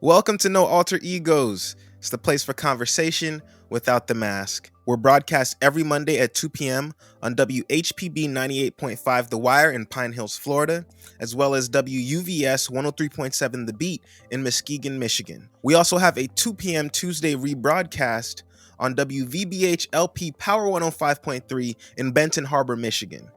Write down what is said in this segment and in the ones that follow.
Welcome to No Alter Egos. It's the place for conversation without the mask. We're broadcast every Monday at 2 p.m. on WHPB 98.5 The Wire in Pine Hills, Florida, as well as WUVS 103.7 The Beat in Muskegon, Michigan. We also have a 2 p.m. Tuesday rebroadcast on WVBH LP Power 105.3 in Benton Harbor, Michigan.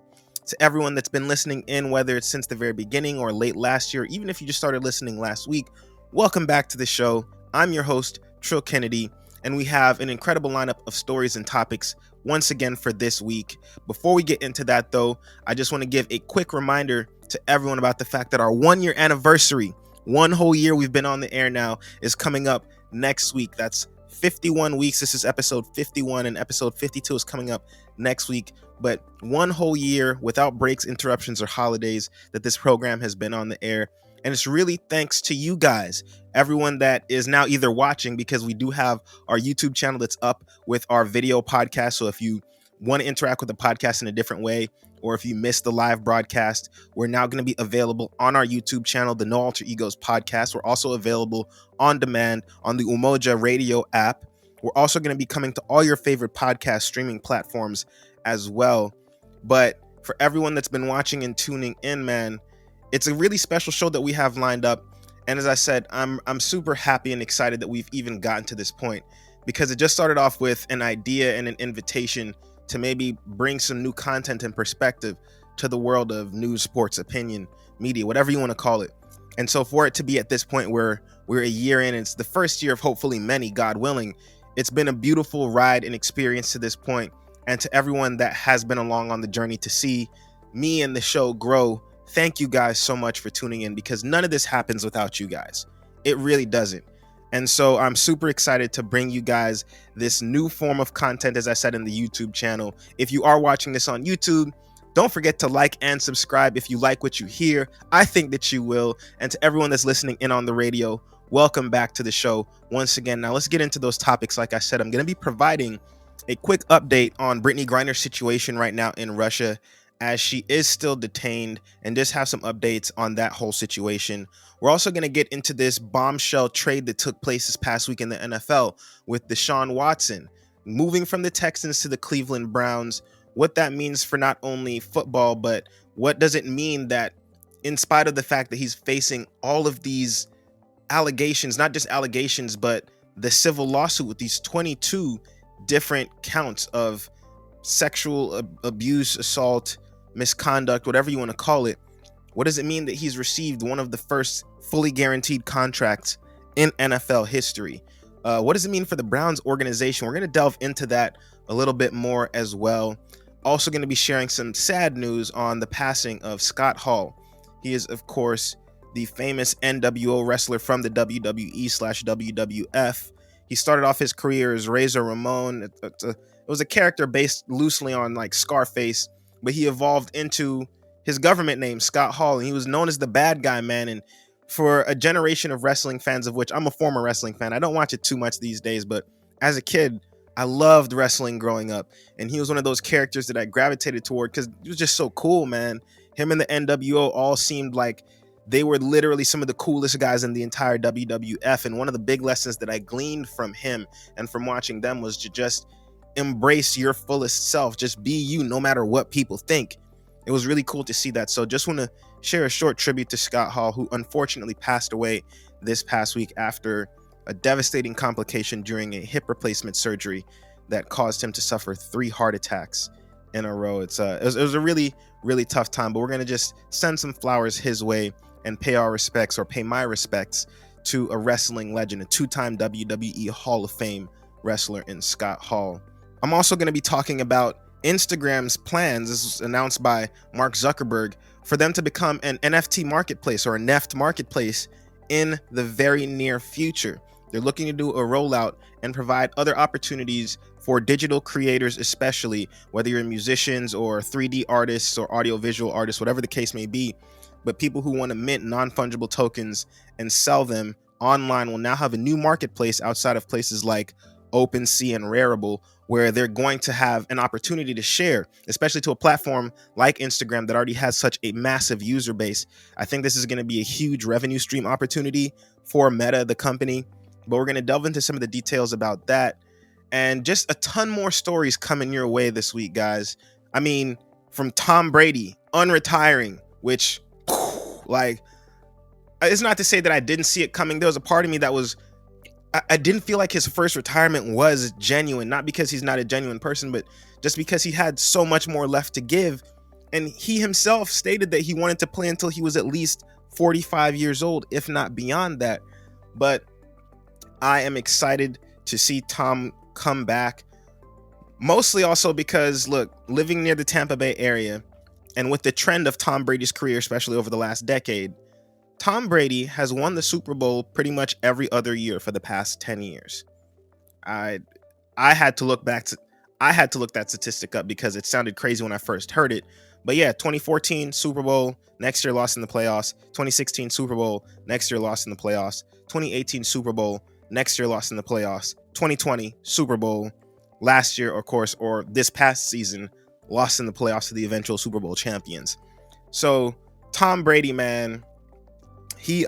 To everyone that's been listening in, whether it's since the very beginning or late last year, even if you just started listening last week, welcome back to the show. I'm your host, Trll Kennedy, and we have an incredible lineup of stories and topics once again for this week. Before we get into that, though, I just want to give a quick reminder to everyone about the fact that our 1-year anniversary, one whole year we've been on the air now, is coming up next week. That's 51 weeks. This is episode 51, and episode 52 is coming up next week. But one whole year without breaks, interruptions, or holidays that this program has been on the air. And it's really thanks to you guys, everyone that is now either watching, because we do have our YouTube channel that's up with our video podcast. So if you want to interact with the podcast in a different way, or if you missed the live broadcast, we're now going to be available on our YouTube channel, the No Alter Egos podcast. We're also available on demand on the Umoja Radio app. We're also going to be coming to all your favorite podcast streaming platforms as well. But for everyone that's been watching and tuning in, man, it's a really special show that we have lined up. And as I said, I'm super happy and excited that we've even gotten to this point, because it just started off with an idea and an invitation to maybe bring some new content and perspective to the world of news, sports, opinion, media, whatever you want to call it. And so for it to be at this point where we're a year in, it's the first year of hopefully many, God willing, it's been a beautiful ride and experience to this point. And to everyone that has been along on the journey to see me and the show grow, thank you guys so much for tuning in, because none of this happens without you guys. It really doesn't. And so I'm super excited to bring you guys this new form of content, as I said, in the YouTube channel. If you are watching this on YouTube, don't forget to like and subscribe if you like what you hear. I think that you will. And to everyone that's listening in on the radio, welcome back to the show once again. Now let's get into those topics. Like I said, I'm going to be providing a quick update on Brittney Griner's situation right now in Russia, as she is still detained, and just have some updates on that whole situation. We're also going to get into this bombshell trade that took place this past week in the NFL with Deshaun Watson moving from the Texans to the Cleveland Browns, what that means for not only football, but what does it mean that in spite of the fact that he's facing all of these allegations, not just allegations, but the civil lawsuit with these 22 different counts of sexual abuse, assault, misconduct, whatever you want to call it, what does it mean that he's received one of the first fully guaranteed contracts in NFL history? What does it mean for the Browns organization? We're going to delve into that a little bit more as well. Also going to be sharing some sad news on the passing of Scott Hall. He is, of course, the famous NWO wrestler from the WWE/WWF. He started off his career as Razor Ramon. It was a character based loosely on like Scarface, but he evolved into his government name, Scott Hall, and he was known as the bad guy, man. And for a generation of wrestling fans, of which I'm a former wrestling fan, I don't watch it too much these days, but as a kid, I loved wrestling growing up. And he was one of those characters that I gravitated toward because he was just so cool, man. Him and the NWO all seemed like they were literally some of the coolest guys in the entire WWF. And one of the big lessons that I gleaned from him and from watching them was to just embrace your fullest self. Just be you, no matter what people think. It was really cool to see that. So just want to share a short tribute to Scott Hall, who unfortunately passed away this past week after a devastating complication during a hip replacement surgery that caused him to suffer 3 heart attacks in a row. It was a really, really tough time, but we're going to just send some flowers his way and pay our respects, or pay my respects, to a wrestling legend, a 2-time WWE Hall of Fame wrestler in Scott Hall. I'm also going to be talking about Instagram's plans, this was announced by Mark Zuckerberg, for them to become an NFT Marketplace, or a NFT Marketplace, in the very near future. They're looking to do a rollout and provide other opportunities for digital creators, especially whether you're musicians or 3D artists or audiovisual artists, whatever the case may be. But people who want to mint non-fungible tokens and sell them online will now have a new marketplace outside of places like OpenSea and Rarible, where they're going to have an opportunity to share, especially to a platform like Instagram that already has such a massive user base. I think this is going to be a huge revenue stream opportunity for Meta, the company, but we're going to delve into some of the details about that and just a ton more stories coming your way this week, guys. I mean, from Tom Brady unretiring, which like, it's not to say that I didn't see it coming. There was a part of me that was, I didn't feel like his first retirement was genuine, not because he's not a genuine person, but just because he had so much more left to give. And he himself stated that he wanted to play until he was at least 45 years old, if not beyond that. But I am excited to see Tom come back, mostly also because, look, living near the Tampa Bay area and with the trend of Tom Brady's career, especially over the last decade, Tom Brady has won the Super Bowl pretty much every other year for the past 10 years. I had to look back to that statistic up because it sounded crazy when I first heard it. But yeah, 2014 Super Bowl, next year lost in the playoffs. 2016 Super Bowl, next year lost in the playoffs. 2018 Super Bowl, next year lost in the playoffs. 2020 Super Bowl, last year, of course, or this past season, lost in the playoffs to the eventual Super Bowl champions. So Tom Brady, man, he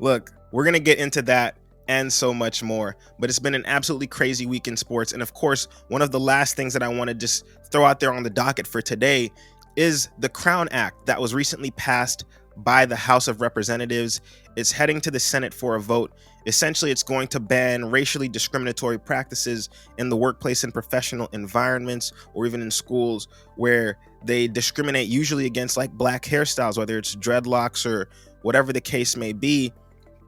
look, we're gonna get into that and so much more, but it's been an absolutely crazy week in sports. And of course, one of the last things that I want to just throw out there on the docket for today is the Crown Act that was recently passed by the House of Representatives. It's heading to the Senate for a vote. Essentially, it's going to ban racially discriminatory practices in the workplace and professional environments, or even in schools, where they discriminate usually against like black hairstyles, whether it's dreadlocks or whatever the case may be.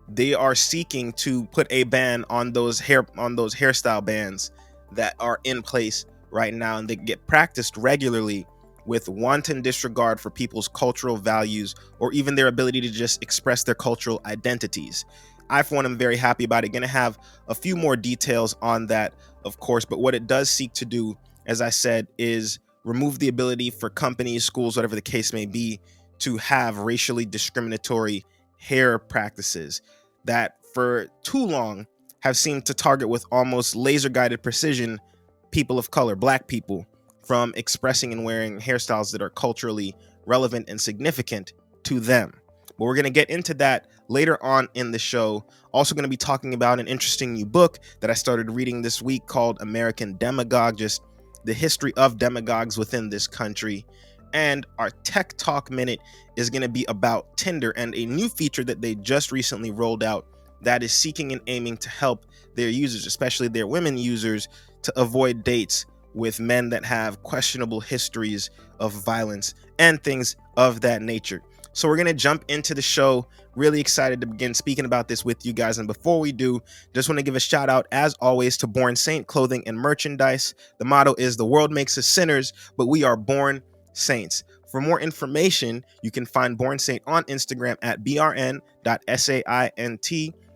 They are seeking to put a ban on those hairstyle bans that are in place right now, and they get practiced regularly with wanton disregard for people's cultural values or even their ability to just express their cultural identities. I, for one, am very happy about it. Going to have a few more details on that, of course, but what it does seek to do, as I said, is remove the ability for companies, schools, whatever the case may be, to have racially discriminatory hair practices that for too long have seemed to target with almost laser-guided precision people of color, black people, from expressing and wearing hairstyles that are culturally relevant and significant to them. But we're going to get into that later on in the show. Also going to be talking about an interesting new book that I started reading this week called American Demagogue, just the history of demagogues within this country. And our Tech Talk Minute is going to be about Tinder and a new feature that they just recently rolled out that is seeking and aiming to help their users, especially their women users, to avoid dates with men that have questionable histories of violence and things of that nature. So we're going to jump into the show. Really excited to begin speaking about this with you guys. And before we do, just want to give a shout out, as always, to Born Saint Clothing and Merchandise. The motto is, the world makes us sinners, but we are born saints. For more information, you can find Born Saint on Instagram at brn.saint.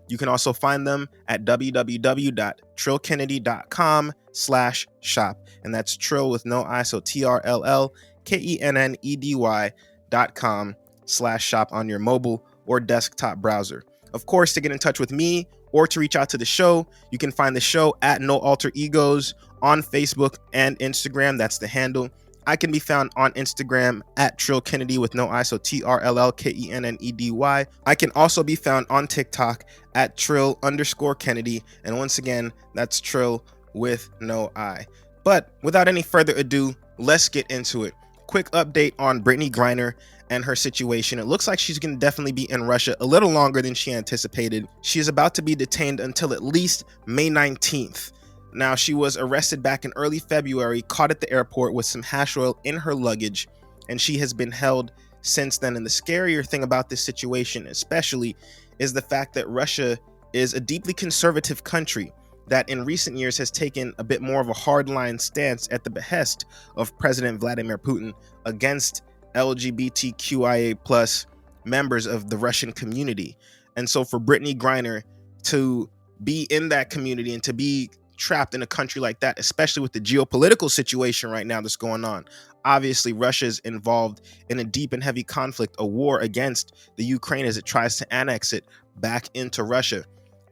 You can also find them at www.trllkennedy.com/shop. And that's Trill with no I, so TRLLKENNEDY.com/shop on your mobile or desktop browser. Of course, to get in touch with me or to reach out to the show, you can find the show at No Alter Egos on Facebook and Instagram. That's the handle. I can be found on Instagram at Trll Kennedy with no I, so TRLLKENNEDY. I can also be found on TikTok at Trll_Kennedy. And once again, that's Trill with no I. But without any further ado, let's get into it. Quick update on Brittney Griner and her situation. It looks like she's going to definitely be in Russia a little longer than she anticipated. She is about to be detained until at least May 19th. Now, she was arrested back in early February, caught at the airport with some hash oil in her luggage, and she has been held since then. And the scarier thing about this situation, especially, is the fact that Russia is a deeply conservative country that in recent years has taken a bit more of a hardline stance at the behest of President Vladimir Putin against LGBTQIA+ members of the Russian community. And so for Brittney Griner to be in that community and to be trapped in a country like that, especially with the geopolitical situation right now that's going on. Obviously, Russia is involved in a deep and heavy conflict, a war against the Ukraine as it tries to annex it back into Russia.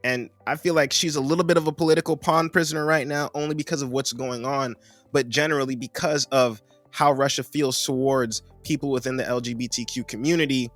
And I feel like she's a little bit of a political pawn prisoner right now, only because of what's going on, but generally because of how Russia feels towards people within the LGBTQ community.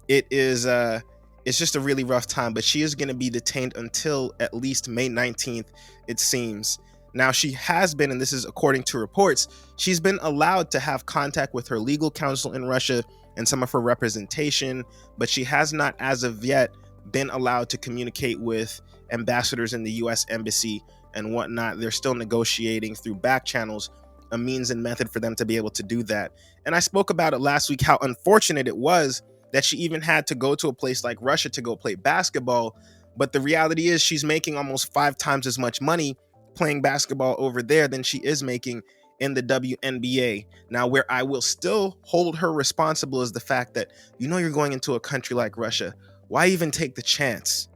It's just a really rough time, but she is going to be detained until at least May 19th, it seems. Now, she has been, and this is according to reports, she's been allowed to have contact with her legal counsel in Russia and some of her representation, but she has not, as of yet, been allowed to communicate with ambassadors in the US embassy and whatnot. They're still negotiating through back channels a means and method for them to be able to do that. And I spoke about it last week, how unfortunate it was that she even had to go to a place like Russia to go play basketball. But the reality is she's making almost 5 times as much money playing basketball over there than she is making in the WNBA. Now, where I will still hold her responsible is the fact that, you're going into a country like Russia. Why even take the chance?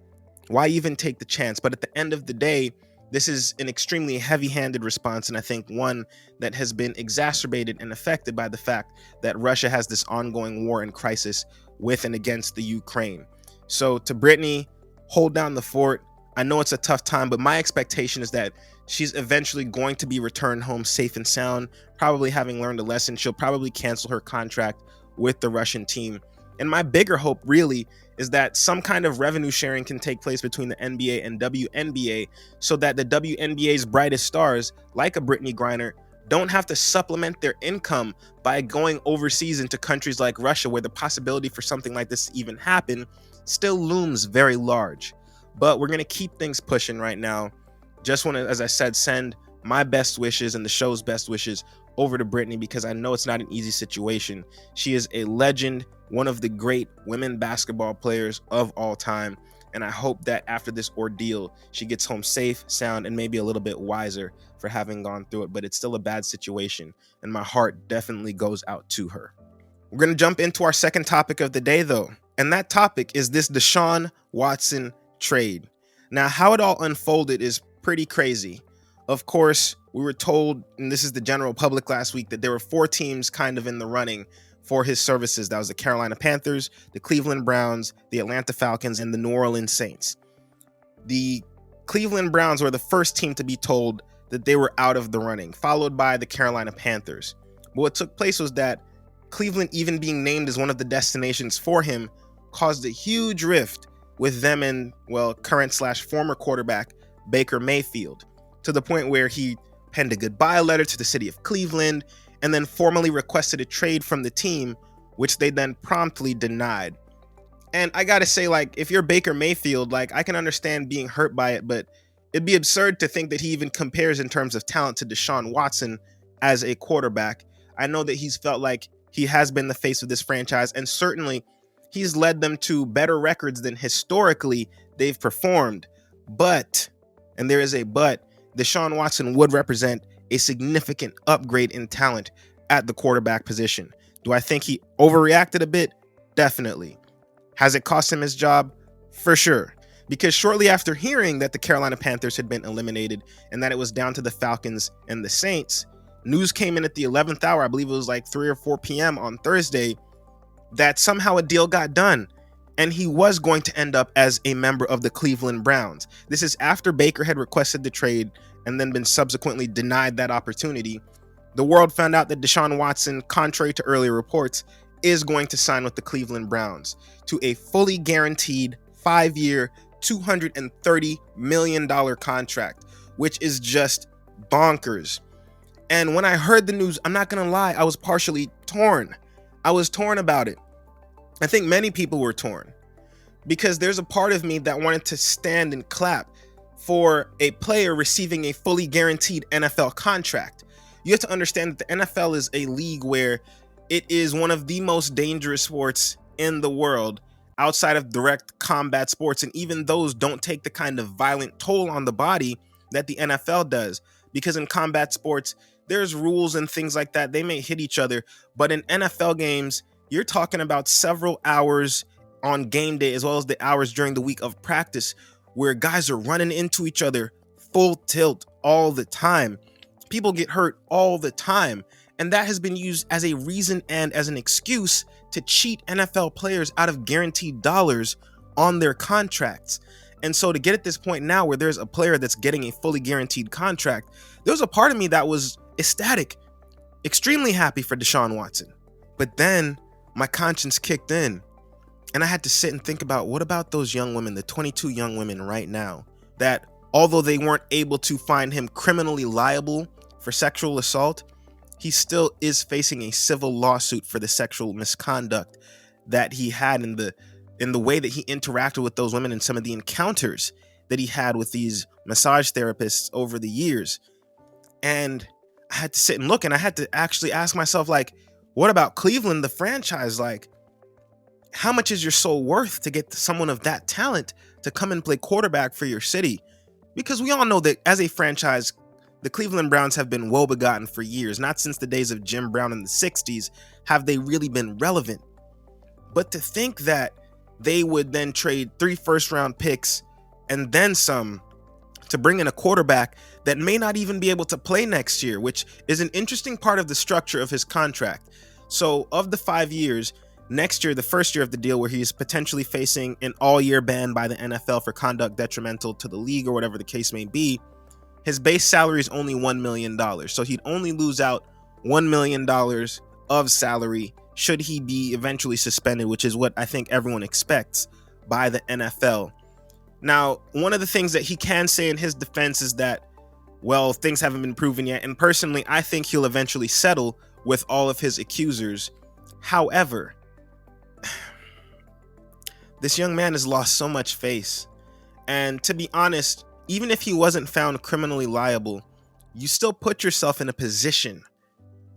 Why even take the chance? But at the end of the day, this is an extremely heavy-handed response, and I think one that has been exacerbated and affected by the fact that Russia has this ongoing war and crisis with and against the Ukraine. So to Brittney, hold down the fort. I know it's a tough time, but my expectation is that she's eventually going to be returned home safe and sound, probably having learned a lesson. She'll probably cancel her contract with the Russian team. And my bigger hope really is that some kind of revenue sharing can take place between the NBA and WNBA so that the WNBA's brightest stars, like a Brittney Griner, don't have to supplement their income by going overseas into countries like Russia, where the possibility for something like this to even happen still looms very large. But we're going to keep things pushing right now. Just want to, as I said, send my best wishes and the show's best wishes over to Brittney, because I know it's not an easy situation. She is a legend, one of the great women basketball players of all time. And I hope that after this ordeal, she gets home safe, sound, and maybe a little bit wiser for having gone through it. But it's still a bad situation, and my heart definitely goes out to her. We're going to jump into our second topic of the day, though. And that topic is this Deshaun Watson trade. Now, how it all unfolded is pretty crazy. Of course, we were told, and this is the general public last week, that there were 4 teams kind of in the running for his services. That was the Carolina Panthers, the Cleveland Browns, the Atlanta Falcons, and the New Orleans Saints. The Cleveland Browns were the first team to be told that they were out of the running, followed by the Carolina Panthers. But what took place was that Cleveland, even being named as one of the destinations for him, caused a huge rift with them and, current/former quarterback Baker Mayfield, to the point where he penned a goodbye letter to the city of Cleveland and then formally requested a trade from the team, which they then promptly denied. And I gotta say, if you're Baker Mayfield, I can understand being hurt by it, but it'd be absurd to think that he even compares in terms of talent to Deshaun Watson as a quarterback. I know that he's felt like he has been the face of this franchise, and certainly he's led them to better records than historically they've performed. But, and there is a but, Deshaun Watson would represent a significant upgrade in talent at the quarterback position. Do I think he overreacted a bit? Definitely. Has it cost him his job? For sure. Because shortly after hearing that the Carolina Panthers had been eliminated and that it was down to the Falcons and the Saints, news came in at the 11th hour, I believe it was 3 or 4 p.m. on Thursday, that somehow a deal got done and he was going to end up as a member of the Cleveland Browns. This is after Baker had requested the trade and then been subsequently denied that opportunity. The world found out that Deshaun Watson, contrary to earlier reports, is going to sign with the Cleveland Browns to a fully guaranteed 5-year, $230 million contract, which is just bonkers. And when I heard the news, I'm not going to lie, I was partially torn. I was torn about it. I think many people were torn because there's a part of me that wanted to stand and clap for a player receiving a fully guaranteed NFL contract. You have to understand that the NFL is a league where it is one of the most dangerous sports in the world outside of direct combat sports. And even those don't take the kind of violent toll on the body that the NFL does. Because in combat sports, there's rules and things like that. They may hit each other. But in NFL games, you're talking about several hours on game day, as well as the hours during the week of practice, where guys are running into each other full tilt all the time. People get hurt all the time. And that has been used as a reason and as an excuse to cheat NFL players out of guaranteed dollars on their contracts. And so to get at this point now where there's a player that's getting a fully guaranteed contract, there was a part of me that was ecstatic, extremely happy for Deshaun Watson. But then my conscience kicked in and I had to sit and think about, what about those young women, the 22 young women right now, that although they weren't able to find him criminally liable for sexual assault, he still is facing a civil lawsuit for the sexual misconduct that he had in the way that he interacted with those women and some of the encounters that he had with these massage therapists over the years. And I had to sit and look, and I had to actually ask myself, like, what about Cleveland, the franchise? Like, how much is your soul worth to get someone of that talent to come and play quarterback for your city? Because we all know that as a franchise, the Cleveland Browns have been woe-begotten for years. Not since the days of Jim Brown in the 60s have they really been relevant. But to think that they would then trade 3 first-round picks and then some to bring in a quarterback that may not even be able to play next year, which is an interesting part of the structure of his contract. So of the 5 years, next year, the first year of the deal where he's potentially facing an all-year ban by the NFL for conduct detrimental to the league or whatever the case may be, his base salary is only $1 million. So he'd only lose out $1 million of salary should he be eventually suspended, which is what I think everyone expects by the NFL. Now, one of the things that he can say in his defense is that, well, things haven't been proven yet. And personally, I think he'll eventually settle with all of his accusers. However, this young man has lost so much face. And to be honest, even if he wasn't found criminally liable, you still put yourself in a position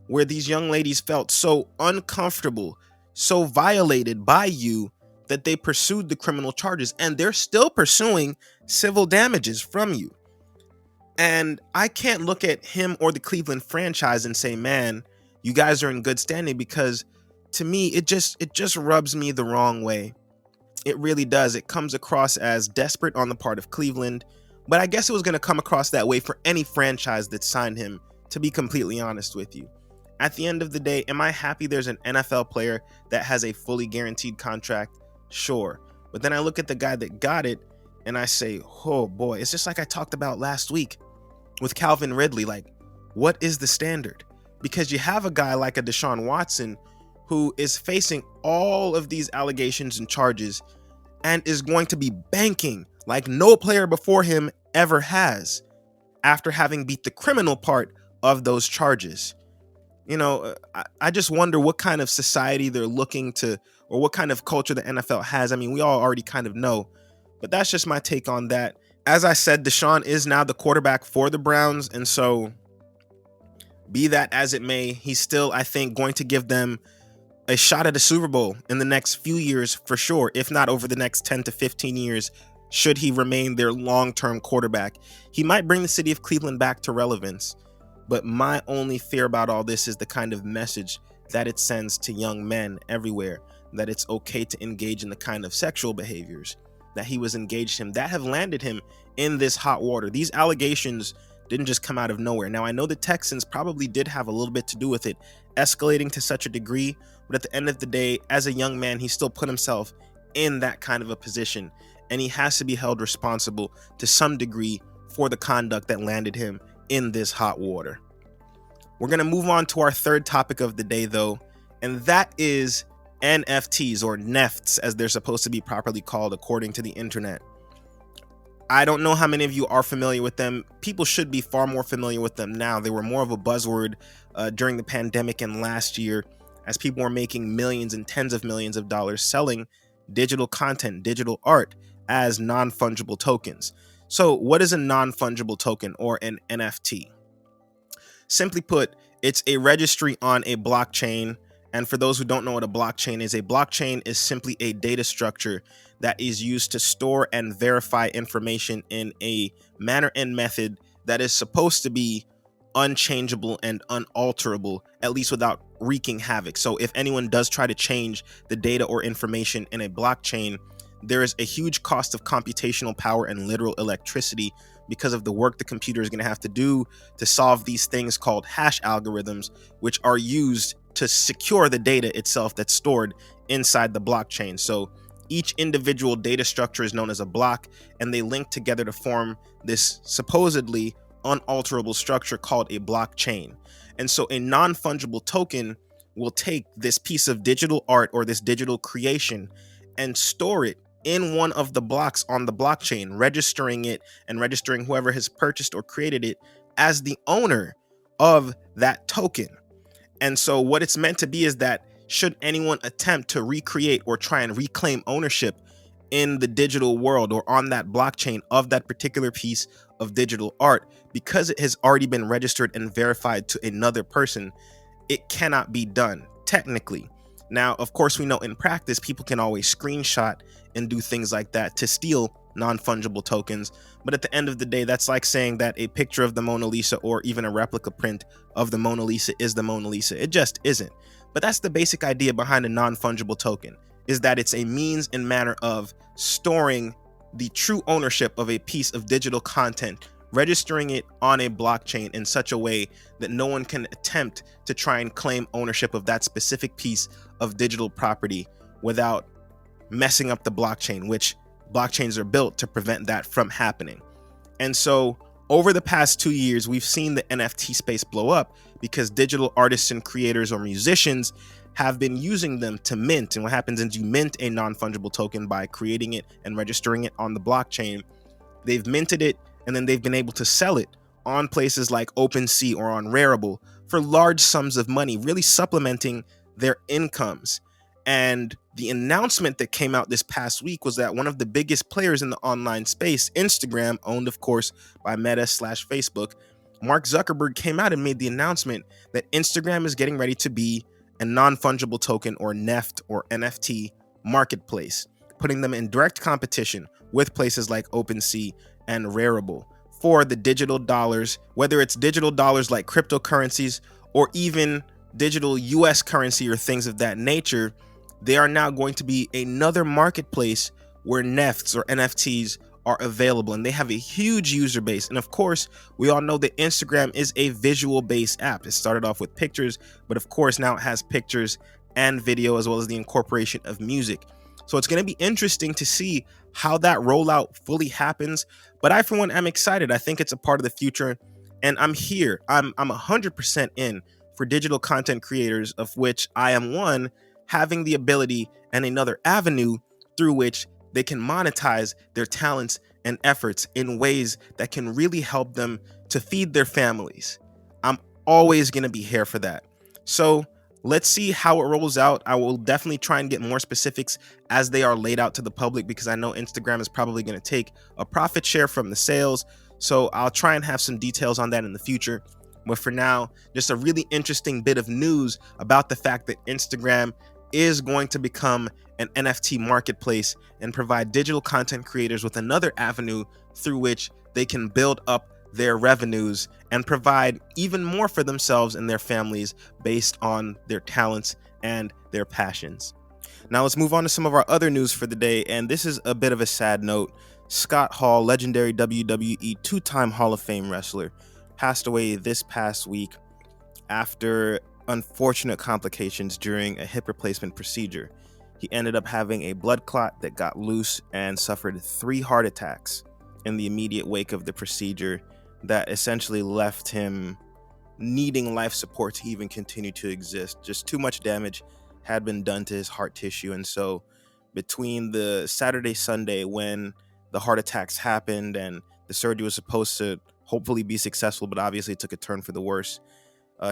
where these young ladies felt so uncomfortable, so violated by you, that they pursued the criminal charges, and they're still pursuing civil damages from you. And I can't look at him or the Cleveland franchise and say, man, you guys are in good standing, because to me, it just rubs me the wrong way. It really does. It comes across as desperate on the part of Cleveland, but I guess it was going to come across that way for any franchise that signed him, to be completely honest with you. At the end of the day, am I happy there's an NFL player that has a fully guaranteed contract? Sure. But then I look at the guy that got it and I say, oh boy, it's just like I talked about last week with Calvin Ridley. Like, what is the standard? Because you have a guy like a Deshaun Watson who is facing all of these allegations and charges and is going to be banking like no player before him ever has after having beat the criminal part of those charges. You know, I just wonder what kind of society they're looking to, or what kind of culture the NFL has. I mean, we all already kind of know, but that's just my take on that. As I said, Deshaun is now the quarterback for the Browns. And so be that as it may, he's still, I think, going to give them a shot at a Super Bowl in the next few years for sure, if not over the next 10 to 15 years, should he remain their long-term quarterback. He might bring the city of Cleveland back to relevance, but my only fear about all this is the kind of message that it sends to young men everywhere, that it's okay to engage in the kind of sexual behaviors that he was engaged in that have landed him in this hot water. These allegations didn't just come out of nowhere. Now, I know the Texans probably did have a little bit to do with it, escalating to such a degree, but at the end of the day, as a young man, he still put himself in that kind of a position, and he has to be held responsible to some degree for the conduct that landed him in this hot water. We're going to move on to our third topic of the day, though, and that is NFTs, or NFTs, as they're supposed to be properly called according to the internet. I don't know how many of you are familiar with them. People should be far more familiar with them now. They were more of a buzzword during the pandemic and last year, as people were making millions and tens of millions of dollars selling digital content, digital art as non-fungible tokens. So what is a non-fungible token, or an NFT? Simply put, it's a registry on a blockchain. And for those who don't know what a blockchain is simply a data structure that is used to store and verify information in a manner and method that is supposed to be unchangeable and unalterable, at least without wreaking havoc. So if anyone does try to change the data or information in a blockchain, there is a huge cost of computational power and literal electricity because of the work the computer is going to have to do to solve these things called hash algorithms, which are used to secure the data itself that's stored inside the blockchain. So Each individual data structure is known as a block, and they link together to form this supposedly unalterable structure called a blockchain. And so a non-fungible token will take this piece of digital art or this digital creation and store it in one of the blocks on the blockchain, registering it and registering whoever has purchased or created it as the owner of that token. And so what it's meant to be is that should anyone attempt to recreate or try and reclaim ownership in the digital world or on that blockchain of that particular piece of digital art, because it has already been registered and verified to another person, it cannot be done technically. Now, of course, we know in practice, people can always screenshot and do things like that to steal non-fungible tokens. But at the end of the day, that's like saying that a picture of the Mona Lisa or even a replica print of the Mona Lisa is the Mona Lisa. It just isn't. But that's the basic idea behind a non-fungible token, is that it's a means and manner of storing the true ownership of a piece of digital content, registering it on a blockchain in such a way that no one can attempt to try and claim ownership of that specific piece of digital property without messing up the blockchain, which blockchains are built to prevent that from happening. And so over the past 2 years, we've seen the NFT space blow up because digital artists and creators or musicians have been using them to mint. And what happens is you mint a non-fungible token by creating it and registering it on the blockchain. They've minted it, and then they've been able to sell it on places like OpenSea or on Rarible for large sums of money, really supplementing their incomes. And the announcement that came out this past week was that one of the biggest players in the online space, Instagram, owned of course by Meta/Facebook, Mark Zuckerberg, came out and made the announcement that Instagram is getting ready to be a non-fungible token or NEFT or NFT marketplace, putting them in direct competition with places like OpenSea and Rarible for the digital dollars, whether it's digital dollars like cryptocurrencies or even digital US currency or things of that nature. They are now going to be another marketplace where NEFTs or NFTs are available, and they have a huge user base. And of course, we all know that Instagram is a visual based app. It started off with pictures, but of course now it has pictures and video, as well as the incorporation of music. So it's going to be interesting to see how that rollout fully happens. But I, for one, am excited. I think it's a part of the future, and I'm here. I'm 100% in for digital content creators, of which I am one, having the ability and another avenue through which they can monetize their talents and efforts in ways that can really help them to feed their families. I'm always going to be here for that. So let's see how it rolls out. I will definitely try and get more specifics as they are laid out to the public, because I know Instagram is probably going to take a profit share from the sales. So I'll try and have some details on that in the future. But for now, just a really interesting bit of news about the fact that Instagram is going to become an NFT marketplace and provide digital content creators with another avenue through which they can build up their revenues and provide even more for themselves and their families based on their talents and their passions. Now let's move on to some of our other news for the day, and this is a bit of a sad note. Scott Hall, legendary WWE two-time Hall of Fame wrestler, passed away this past week after unfortunate complications during a hip replacement procedure. He ended up having a blood clot that got loose and suffered 3 heart attacks in the immediate wake of the procedure that essentially left him needing life support to even continue to exist. Just too much damage had been done to his heart tissue. And so between the Saturday, Sunday, when the heart attacks happened and the surgery was supposed to hopefully be successful, but obviously took a turn for the worse,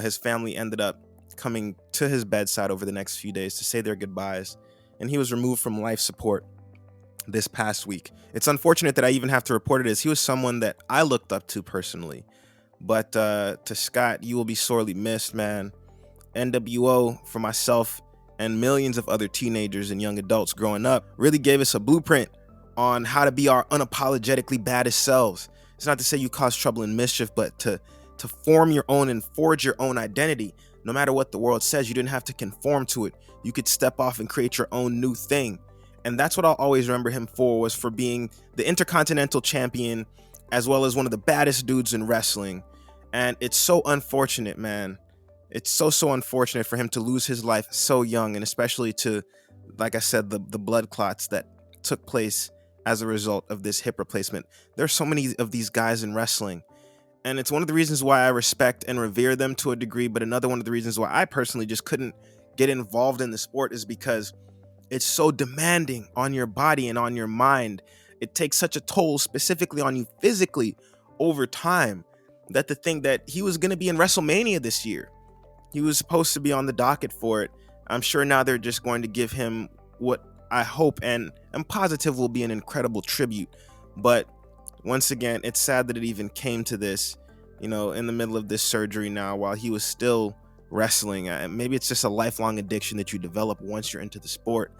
his family ended up coming to his bedside over the next few days to say their goodbyes, and he was removed from life support this past week. It's unfortunate that I even have to report it, as he was someone that I looked up to personally. But to Scott, you will be sorely missed, man. NWO, for myself and millions of other teenagers and young adults growing up, really gave us a blueprint on how to be our unapologetically baddest selves. It's not to say you cause trouble and mischief, but to form your own and forge your own identity. No matter what the world says, you didn't have to conform to it. You could step off and create your own new thing. And that's what I'll always remember him for, was for being the Intercontinental Champion, as well as one of the baddest dudes in wrestling. And it's so unfortunate, man. It's so unfortunate for him to lose his life so young, and especially to like I said, the blood clots that took place as a result of this hip replacement. There's so many of these guys in wrestling, and it's one of the reasons why I respect and revere them to a degree. But another one of the reasons why I personally just couldn't get involved in the sport is because it's so demanding on your body and on your mind. It takes such a toll, specifically on you physically, over time, that to think that he was going to be in WrestleMania this year, he was supposed to be on the docket for it. I'm sure now they're just going to give him what I hope and am positive will be an incredible tribute. But once again, it's sad that it even came to this, in the middle of this surgery now while he was still wrestling. Maybe it's just a lifelong addiction that you develop once you're into the sport.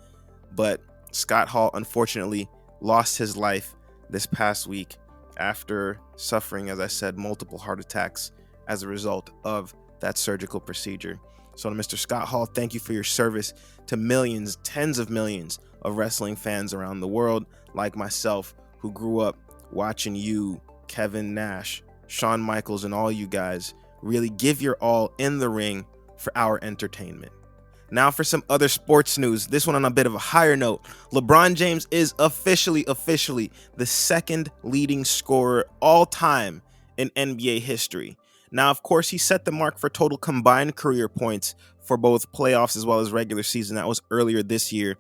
But Scott Hall unfortunately lost his life this past week after suffering, as I said, multiple heart attacks as a result of that surgical procedure. So to Mr. Scott Hall, thank you for your service to millions, tens of millions of wrestling fans around the world, like myself, who grew up watching you, Kevin Nash, Shawn Michaels, and all you guys really give your all in the ring for our entertainment. Now for some other sports news, this one on a bit of a higher note. LeBron James is officially the second leading scorer all time in NBA history. Now, of course, he set the mark for total combined career points for both playoffs as well as regular season. That was earlier this year.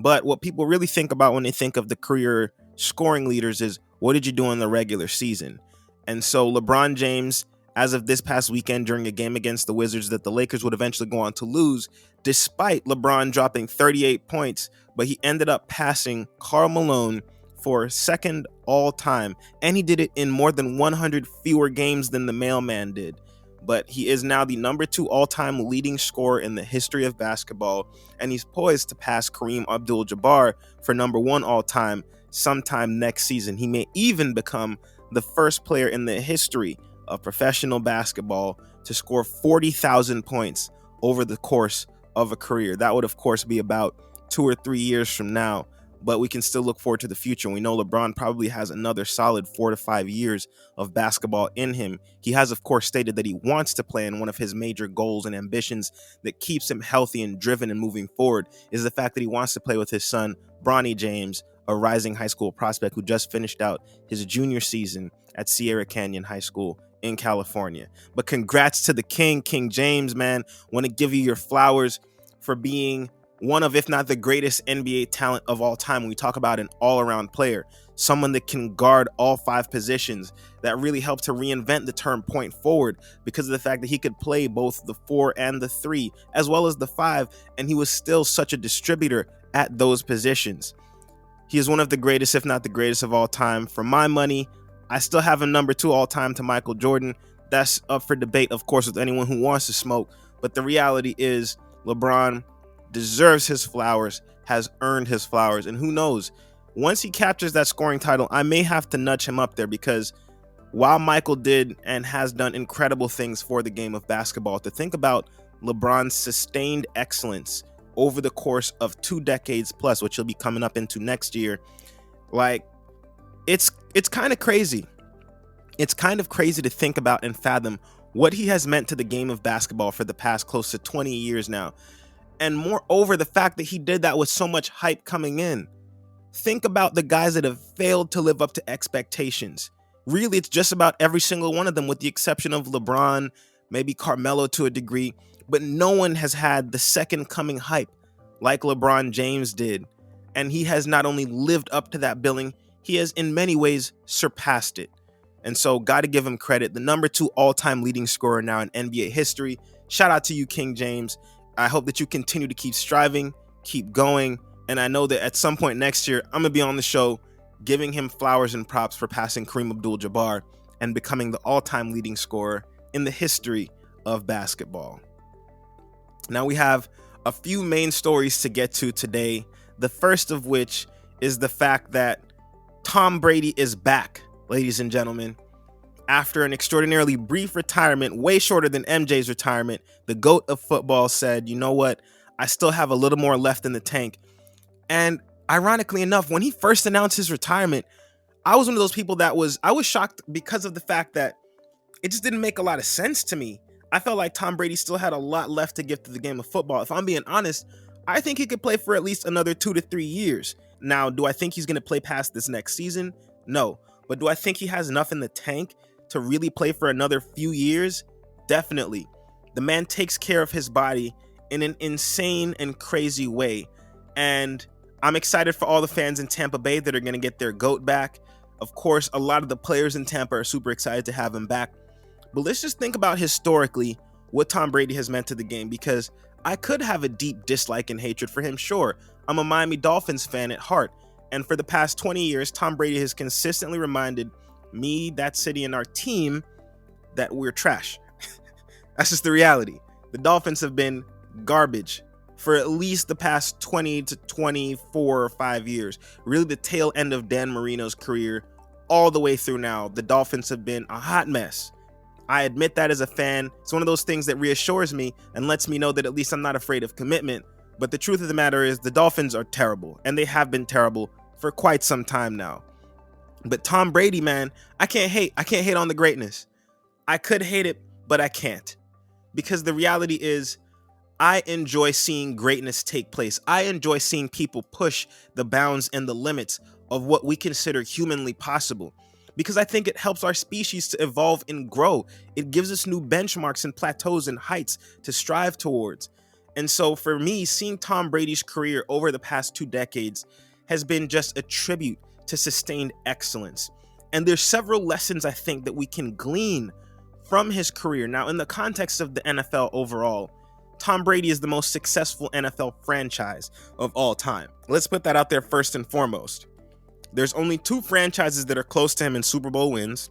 But what people really think about when they think of the career scoring leaders is, what did you do in the regular season? And so LeBron James, as of this past weekend during a game against the Wizards that the Lakers would eventually go on to lose, despite LeBron dropping 38 points, but he ended up passing Karl Malone for second all time, and he did it in more than 100 fewer games than the mailman did. But he is now the number 2 all-time leading scorer in the history of basketball, and he's poised to pass Kareem Abdul-Jabbar for number 1 all-time sometime next season. He may even become the first player in the history of professional basketball to score 40,000 points over the course of a career. That would, of course, be about 2 or 3 years from now, but we can still look forward to the future. We know LeBron probably has another solid 4 to 5 years of basketball in him. He has, of course, stated that he wants to play, and one of his major goals and ambitions that keeps him healthy and driven and moving forward is the fact that he wants to play with his son, Bronny James, a rising high school prospect who just finished out his junior season at Sierra Canyon High School in California. But congrats to the King James, man. Want to give you your flowers for being one of, if not the greatest NBA talent of all time. When we talk about an all-around player, someone that can guard all 5 positions, that really helped to reinvent the term point forward because of the fact that he could play both the 4 and the 3, as well as the 5, and he was still such a distributor at those positions. He is one of the greatest, if not the greatest of all time. For my money, I still have him number 2 all time to Michael Jordan. That's up for debate, of course, with anyone who wants to smoke. But the reality is LeBron deserves his flowers, has earned his flowers. And who knows, once he captures that scoring title, I may have to nudge him up there, because while Michael did and has done incredible things for the game of basketball, to think about LeBron's sustained excellence over the course of 2 decades plus, which he'll be coming up into next year, like, it's kind of crazy. It's kind of crazy to think about and fathom what he has meant to the game of basketball for the past close to 20 years now. And moreover, the fact that he did that with so much hype coming in. Think about the guys that have failed to live up to expectations. Really, it's just about every single one of them, with the exception of LeBron, maybe Carmelo to a degree. But no one has had the second coming hype like LeBron James did. And he has not only lived up to that billing, he has in many ways surpassed it. And so got to give him credit. The number 2 all-time leading scorer now in NBA history. Shout out to you, King James. I hope that you continue to keep striving, keep going. And I know that at some point next year, I'm going to be on the show giving him flowers and props for passing Kareem Abdul-Jabbar and becoming the all-time leading scorer in the history of basketball. Now we have a few main stories to get to today. The first of which is the fact that Tom Brady is back, ladies and gentlemen. After an extraordinarily brief retirement, way shorter than MJ's retirement, the GOAT of football said, you know what, I still have a little more left in the tank. And ironically enough, when he first announced his retirement, I was one of those people that I was shocked because of the fact that it just didn't make a lot of sense to me. I felt like Tom Brady still had a lot left to give to the game of football. If I'm being honest, I think he could play for at least another 2 to 3 years. Now, do I think he's going to play past this next season? No. But do I think he has enough in the tank to really play for another few years? Definitely. The man takes care of his body in an insane and crazy way. And I'm excited for all the fans in Tampa Bay that are going to get their GOAT back. Of course, a lot of the players in Tampa are super excited to have him back. But let's just think about historically what Tom Brady has meant to the game, because I could have a deep dislike and hatred for him, sure. I'm a Miami Dolphins fan at heart, and for the past 20 years, Tom Brady has consistently reminded me, that city, and our team that we're trash. That's just the reality. The Dolphins have been garbage for at least the past 20 to 24 or 5 years. Really the tail end of Dan Marino's career all the way through now. The Dolphins have been a hot mess. I admit that as a fan. It's one of those things that reassures me and lets me know that at least I'm not afraid of commitment. But the truth of the matter is the Dolphins are terrible, and they have been terrible for quite some time now. But Tom Brady, man, I can't hate on the greatness. I could hate it, but I can't. Because the reality is, I enjoy seeing greatness take place. I enjoy seeing people push the bounds and the limits of what we consider humanly possible, because I think it helps our species to evolve and grow. It gives us new benchmarks and plateaus and heights to strive towards. And so for me, seeing Tom Brady's career over the past 2 decades has been just a tribute to sustained excellence. And there's several lessons I think that we can glean from his career. Now, in the context of the NFL overall, Tom Brady is the most successful NFL franchise of all time. Let's put that out there first and foremost. There's only 2 franchises that are close to him in Super Bowl wins.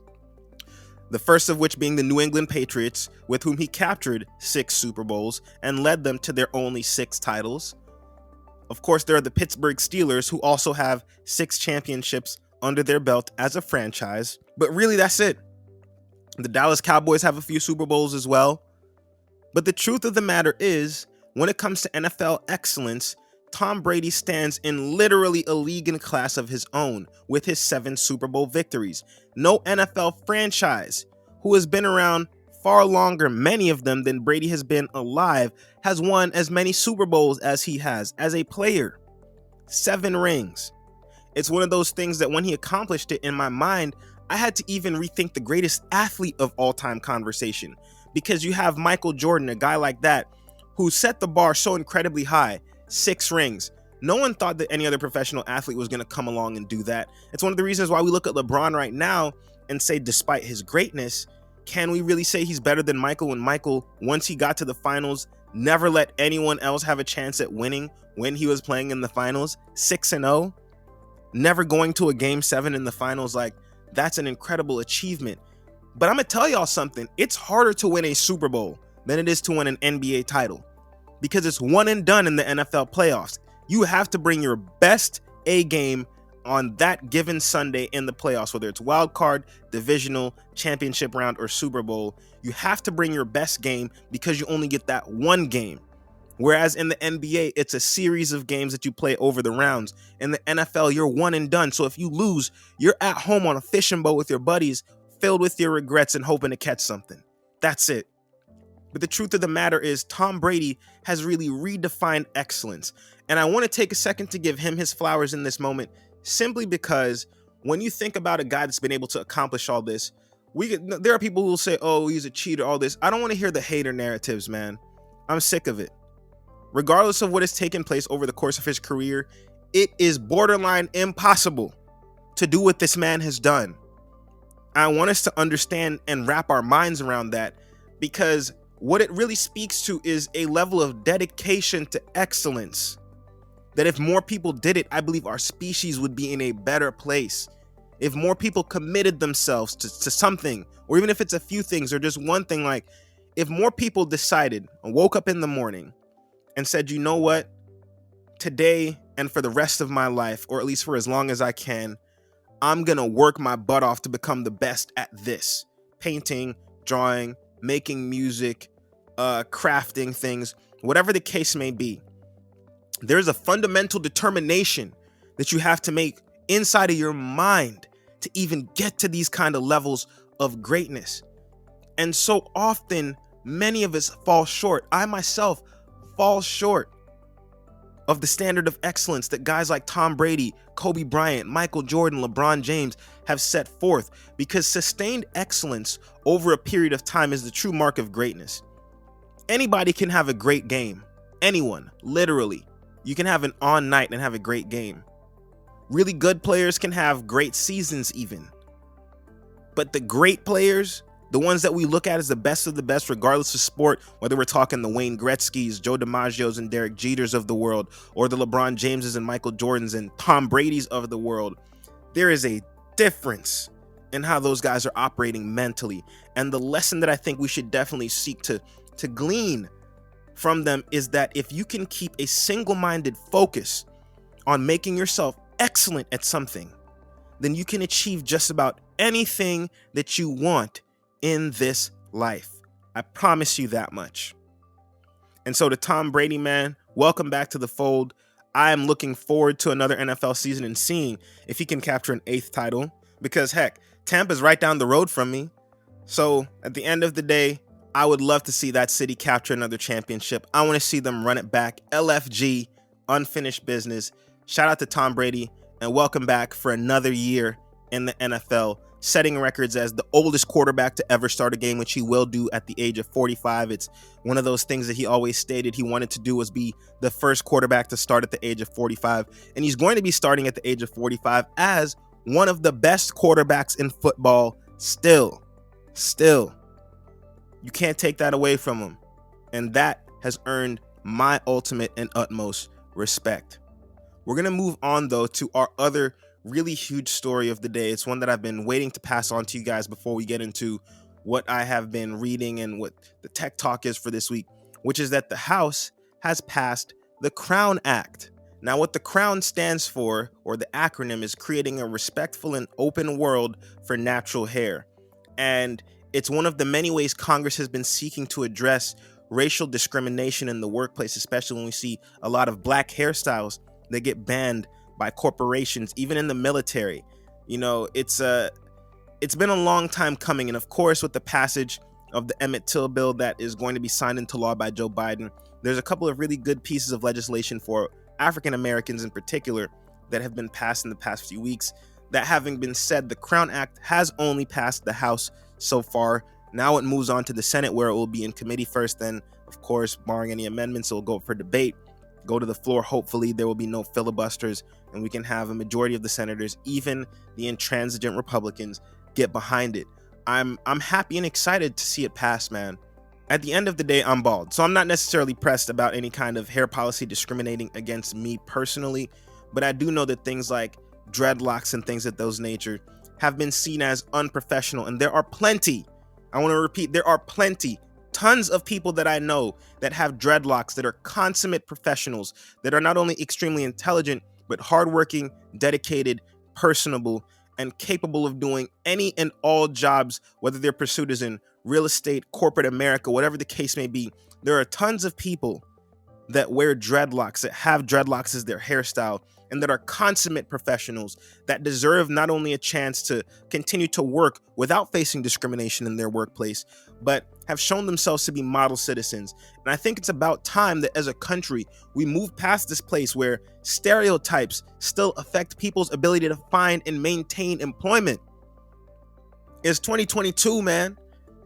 The first of which being the New England Patriots, with whom he captured 6 Super Bowls and led them to their only 6 titles. Of course, there are the Pittsburgh Steelers, who also have 6 championships under their belt as a franchise. But really, that's it. The Dallas Cowboys have a few Super Bowls as well. But the truth of the matter is, when it comes to NFL excellence, Tom Brady stands in literally a league and class of his own with his 7 Super Bowl victories. No NFL franchise who has been around far longer, many of them, than Brady has been alive, has won as many Super Bowls as he has as a player. 7 rings. It's one of those things that when he accomplished it, in my mind, I had to even rethink the greatest athlete of all time conversation, because you have Michael Jordan, a guy like that, who set the bar so incredibly high. 6 rings. No one thought that any other professional athlete was going to come along and do that. It's one of the reasons why we look at LeBron right now and say, despite his greatness, can we really say he's better than Michael, when Michael, once he got to the finals, never let anyone else have a chance at winning when he was playing in the finals? 6-0, never going to a game 7 in the finals. Like, that's an incredible achievement. But I'm going to tell y'all something. It's harder to win a Super Bowl than it is to win an NBA title, because it's one and done in the NFL playoffs. You have to bring your best A game on that given Sunday in the playoffs, whether it's wild card, divisional, championship round, or Super Bowl. You have to bring your best game, because you only get that one game. Whereas in the NBA, it's a series of games that you play over the rounds. In the NFL, you're one and done. So if you lose, you're at home on a fishing boat with your buddies, filled with your regrets and hoping to catch something. That's it. But the truth of the matter is, Tom Brady has really redefined excellence. And I want to take a second to give him his flowers in this moment, simply because when you think about a guy that's been able to accomplish all this, there are people who will say, oh, he's a cheater, all this. I don't want to hear the hater narratives, man. I'm sick of it. Regardless of what has taken place over the course of his career, it is borderline impossible to do what this man has done. I want us to understand and wrap our minds around that, because what it really speaks to is a level of dedication to excellence that if more people did it, I believe our species would be in a better place. If more people committed themselves to something, or even if it's a few things or just one thing, like if more people decided and woke up in the morning and said, you know what, today and for the rest of my life, or at least for as long as I can, I'm going to work my butt off to become the best at this: painting, drawing, making music, crafting things, whatever the case may be. There's a fundamental determination that you have to make inside of your mind to even get to these kind of levels of greatness. And so often, many of us fall short. I myself fall short. of the standard of excellence that guys like Tom Brady, Kobe Bryant, Michael Jordan, LeBron James have set forth, because sustained excellence over a period of time is the true mark of greatness. Anybody can have a great game. Anyone, literally. You can have an on night and have a great game. Really good players can have great seasons even. But the great players, the ones that we look at as the best of the best, regardless of sport, whether we're talking the Wayne Gretzky's, Joe DiMaggio's and Derek Jeters of the world, or the LeBron Jameses and Michael Jordans and Tom Brady's of the world, there is a difference in how those guys are operating mentally. And the lesson that I think we should definitely seek to glean from them is that if you can keep a single-minded focus on making yourself excellent at something, then you can achieve just about anything that you want in this life. I promise you that much. And so to Tom Brady, man, welcome back to the fold. I am looking forward to another NFL season and seeing if he can capture an 8th title, because heck, Tampa's right down the road from me. So at the end of the day, I would love to see that city capture another championship. I want to see them run it back. LFG, unfinished business. Shout out to Tom Brady and welcome back for another year in the NFL, setting records as the oldest quarterback to ever start a game, which he will do at the age of 45. It's one of those things that he always stated he wanted to do, was be the first quarterback to start at the age of 45. And he's going to be starting at the age of 45 as one of the best quarterbacks in football still. You can't take that away from him. And that has earned my ultimate and utmost respect. We're going to move on, though, to our other really huge story of the day. It's one that I've been waiting to pass on to you guys before we get into what I have been reading and what the tech talk is for this week, which is that the House has passed the Crown Act. Now, what the Crown stands for, or the acronym, is creating a respectful and open world for natural hair. And it's one of the many ways Congress has been seeking to address racial discrimination in the workplace, especially when we see a lot of black hairstyles that get banned by corporations, even in the military. You know, it's been a long time coming. And of course, with the passage of the Emmett Till bill that is going to be signed into law by Joe Biden, there's a couple of really good pieces of legislation for African Americans in particular that have been passed in the past few weeks. That having been said, the Crown Act has only passed the House so far. Now it moves on to the Senate, where it will be in committee first. Then, of course, barring any amendments, it will go for debate, go to the floor. Hopefully there will be no filibusters and we can have a majority of the senators, even the intransigent Republicans, get behind it. I'm happy and excited to see it pass, man. At the end of the day, I'm bald, so I'm not necessarily pressed about any kind of hair policy discriminating against me personally, but I do know that things like dreadlocks and things of those nature have been seen as unprofessional. And there are plenty, I want to repeat, there are plenty, tons of people that I know that have dreadlocks that are consummate professionals, that are not only extremely intelligent, but hardworking, dedicated, personable, and capable of doing any and all jobs, whether their pursuit is in real estate, corporate America, whatever the case may be. There are tons of people that wear dreadlocks, that have dreadlocks as their hairstyle, and that are consummate professionals that deserve not only a chance to continue to work without facing discrimination in their workplace, but have shown themselves to be model citizens. And I think it's about time that as a country, we move past this place where stereotypes still affect people's ability to find and maintain employment. It's 2022, man.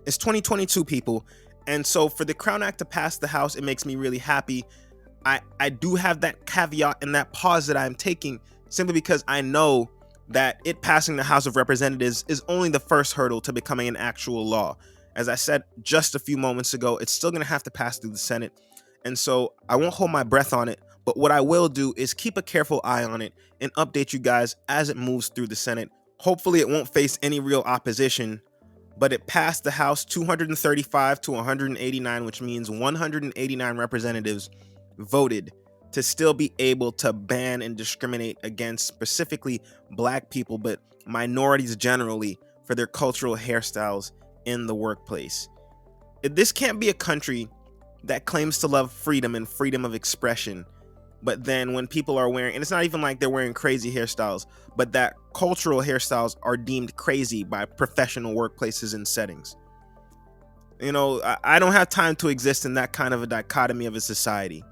It's 2022, people. And so for the Crown Act to pass the House, it makes me really happy. I do have that caveat and that pause that I'm taking, simply because I know that it passing the House of Representatives is only the first hurdle to becoming an actual law. As I said just a few moments ago, it's still going to have to pass through the Senate. And so I won't hold my breath on it, but what I will do is keep a careful eye on it and update you guys as it moves through the Senate. Hopefully it won't face any real opposition, but it passed the House 235 to 189, which means 189 representatives voted to still be able to ban and discriminate against specifically black people, but minorities generally, for their cultural hairstyles in the workplace. This can't be a country that claims to love freedom and freedom of expression, but then when people are wearing, and it's not even like they're wearing crazy hairstyles, but that cultural hairstyles are deemed crazy by professional workplaces and settings. You know, I don't have time to exist in that kind of a dichotomy of a society.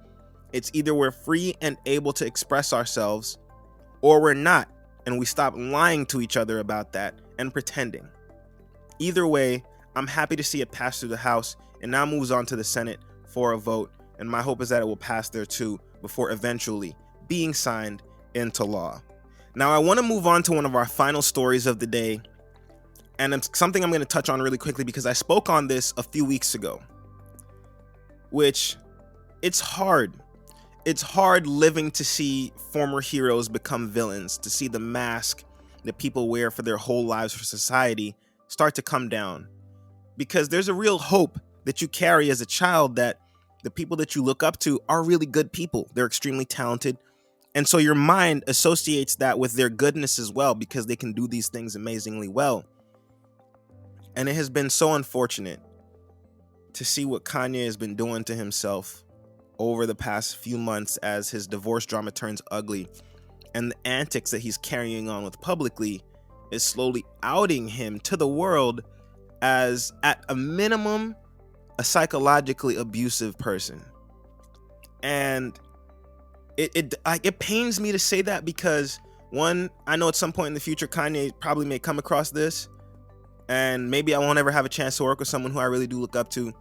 It's either we're free and able to express ourselves, or we're not, and we stop lying to each other about that and pretending. Either way, I'm happy to see it pass through the House and now moves on to the Senate for a vote, and my hope is that it will pass there too before eventually being signed into law. Now, I want to move on to one of our final stories of the day, and it's something I'm going to touch on really quickly because I spoke on this a few weeks ago, which it's hard. It's hard living to see former heroes become villains, to see the mask that people wear for their whole lives for society start to come down. Because there's a real hope that you carry as a child that the people that you look up to are really good people. They're extremely talented. And so your mind associates that with their goodness as well because they can do these things amazingly well. And it has been so unfortunate to see what Kanye has been doing to himself over the past few months as his divorce drama turns ugly, and the antics that he's carrying on with publicly is slowly outing him to the world as, at a minimum, a psychologically abusive person. And it pains me to say that because, one, I know at some point in the future Kanye probably may come across this, and maybe I won't ever have a chance to work with someone who I really do look up to,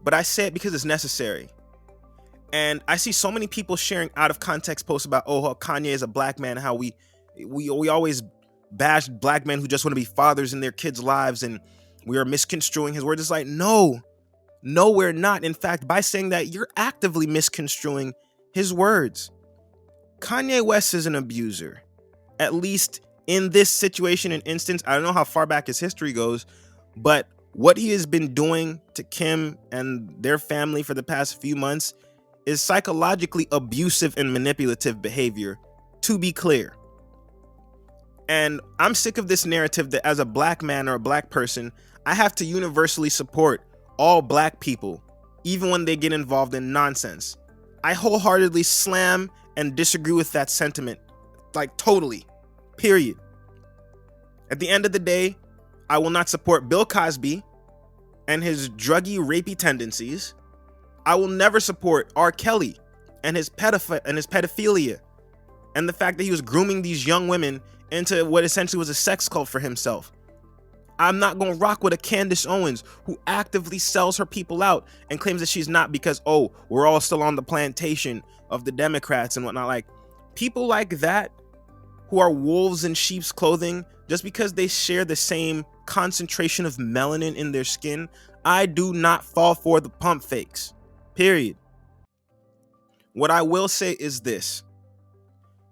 but I say it because it's necessary. And I see so many people sharing out of context posts about, oh, how Kanye is a black man, how we always bash black men who just want to be fathers in their kids' lives, and we are misconstruing his words. It's like, no, we're not. In fact, by saying that, you're actively misconstruing his words. Kanye West is an abuser, at least in this situation and instance. I don't know how far back his history goes, but what he has been doing to Kim and their family for the past few months is psychologically abusive and manipulative behavior, to be clear. And I'm sick of this narrative that as a black man or a black person, I have to universally support all black people, even when they get involved in nonsense. I wholeheartedly slam and disagree with that sentiment, like totally, period. At the end of the day, I will not support Bill Cosby and his druggy, rapey tendencies. I will never support R. Kelly and his pedophilia and the fact that he was grooming these young women into what essentially was a sex cult for himself. I'm not going to rock with a Candace Owens who actively sells her people out and claims that she's not because, oh, we're all still on the plantation of the Democrats and whatnot. Like, people like that who are wolves in sheep's clothing, just because they share the same concentration of melanin in their skin, I do not fall for the pump fakes. Period. What I will say is this.